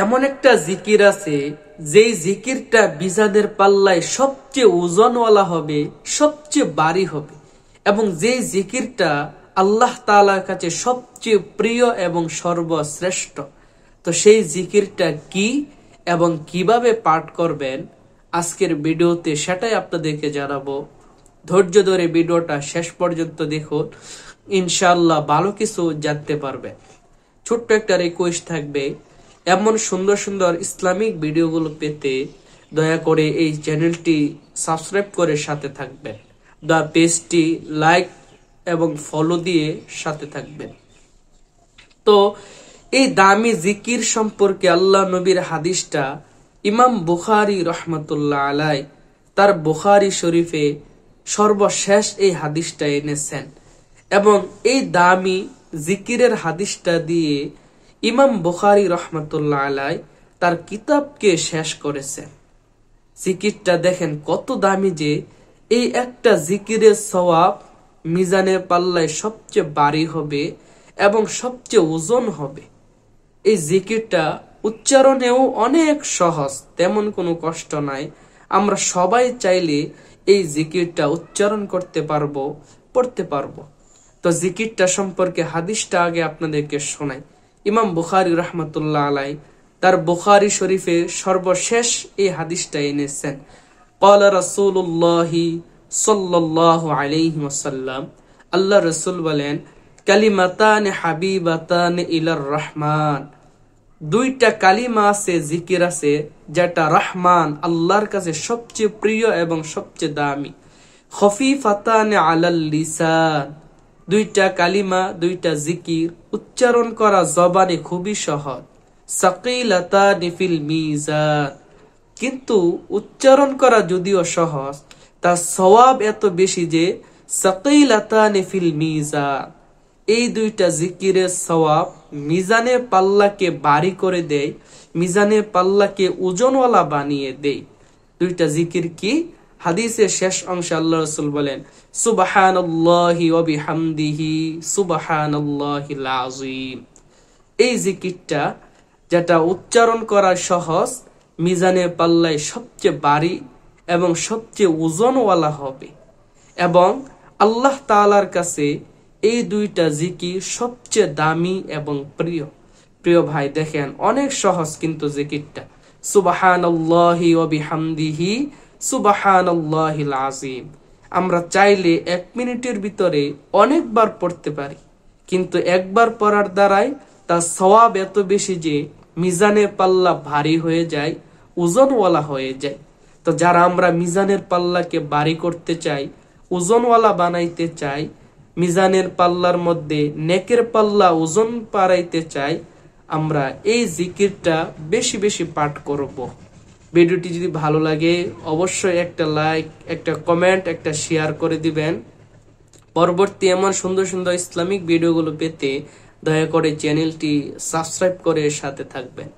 এমন একটা জিকির আছে যেই জিকিরটা বিজানের পাল্লায় সবচেয়ে ওজনওয়ালা হবে, সবচেয়ে ভারী হবে, এবং যেই জিকিরটা আল্লাহ তাআলার কাছে সবচেয়ে প্রিয় এবং সর্বশ্রেষ্ঠ। তো সেই জিকিরটা কি এবং কিভাবে পাঠ করবেন আজকের ভিডিওতে সেটাই আপনাদেরকে জানাবো। ধৈর্য ধরে ভিডিওটা শেষ পর্যন্ত দেখুন, ইনশাআল্লাহ ভালো কিছু জানতে পারবেন। ছোট্ট একটা রিকোয়েস্ট থাকবে, এমন সুন্দর সুন্দর ইসলামিক ভিডিওগুলো পেতে দয়া করে এই চ্যানেলটি সাবস্ক্রাইব করে সাথে থাকবেন, পেজটি লাইক এবং ফলো দিয়ে সাথে থাকবেন। তো এই দামি জিকির সম্পর্কে আল্লাহ নবীর হাদিসটা ইমাম বুখারী রহমতুল্লাহ আলাই তার বুখারী শরীফে সর্বশেষ এই হাদিসটা এনেছেন, এবং এই দামি জিকিরের হাদিসটা দিয়ে ইমাম বুখারী রহমতুল্লাহ আলাই তার কিতাবকে শেষ করেছেন। জিকিরটা দেখেন কত দামি, যে এই একটা জিকিরের সওয়াব মিজানের পাল্লায় সবচেয়ে ভারী হবে এবং সবচেয়ে ওজন হবে। এই জিকিরটা উচ্চারণেও অনেক সহজ, তেমন কোনো কষ্ট নাই। আমরা সবাই চাইলে এই জিকিরটা উচ্চারণ করতে পারবো, পড়তে পারবো। তো জিকিরটা সম্পর্কে হাদিসটা আগে আপনাদেরকে শোনাই। ইমাম বুখারী রহমতুল্লাহ আলাই তার বুখারী শরীফে সর্বশেষ এই হাদিসটা এনেছেন। ক্বালা রাসূলুল্লাহি সাল্লাল্লাহু আলাইহি ওয়াসাল্লাম, আল্লাহ রাসূল বলেন, কালিমাতান হাবিবাতান ইলার রহমান, দুইটা কালিমা আছে, জিকির আছে যেটা রহমান আল্লাহর কাছে সবচেয়ে প্রিয় এবং সবচেয়ে দামি। খফিফাতান আলাল লিসান, দুইটা কালিমা, দুইটা জিকির উচ্চারণ করা জবানে খুবই সহজ। সাকিলাতান ফিল মিজান, কিন্তু উচ্চারণ করা যদিও সহজ, তার সওয়াব এত বেশি যে সাকিলাতান ফিল মিজান, এই দুইটা জিকিরের সওয়াব মিজানের পাল্লাকে ভারী করে দেয়, মিজানের পাল্লাকে ওজনওয়ালা বানিয়ে দেয়। দুইটা জিকির কি? হাদিসের শেষ অংশে আল্লাহ রাসূল বলেন, সুবহানাল্লাহি ওয়া বিহামদিহি সুবহানাল্লাহিল আযীম। এই জিকিরটা যেটা উচ্চারণ করা সহজ, মিজানের পাল্লায় সবচেয়ে ভারী এবং সবচেয়ে ওজনওয়ালা হবে, এবং আল্লাহ তাআলার কাছে এই দুইটা জিকির সবচেয়ে দামি এবং প্রিয়। প্রিয় ভাই দেখেন, অনেক সহজ কিন্তু জিকিরটা, সুবহানাল্লাহি ওয়া বিহামদিহি সুবহানাল্লাহিল আযীম। আমরা চাইলে 1 মিনিটের ভিতরে অনেকবার পড়তে পারি, কিন্তু একবার পড়ার দ্বারাই তার সওয়াব এত বেশি যে মিজানের পাল্লা ভারী হয়ে যায়, ওজনওয়ালা হয়ে যায়। তো যারা আমরা মিজানের পাল্লাকে ভারী করতে চাই, ওজনওয়ালা বানাইতে চাই, মিজানের পাল্লার মধ্যে নেকের পাল্লা ওজন বাড়াইতে চাই, আমরা এই জিকিরটা বেশি বেশি পাঠ করব। ভিডিওটি যদি ভালো লাগে অবশ্যই একটা লাইক, একটা কমেন্ট, একটা শেয়ার করে দিবেন। পরবর্তী এমন সুন্দর সুন্দর ইসলামিক ভিডিওগুলো পেতে দয়া করে চ্যানেলটি সাবস্ক্রাইব করে সাথে থাকবেন।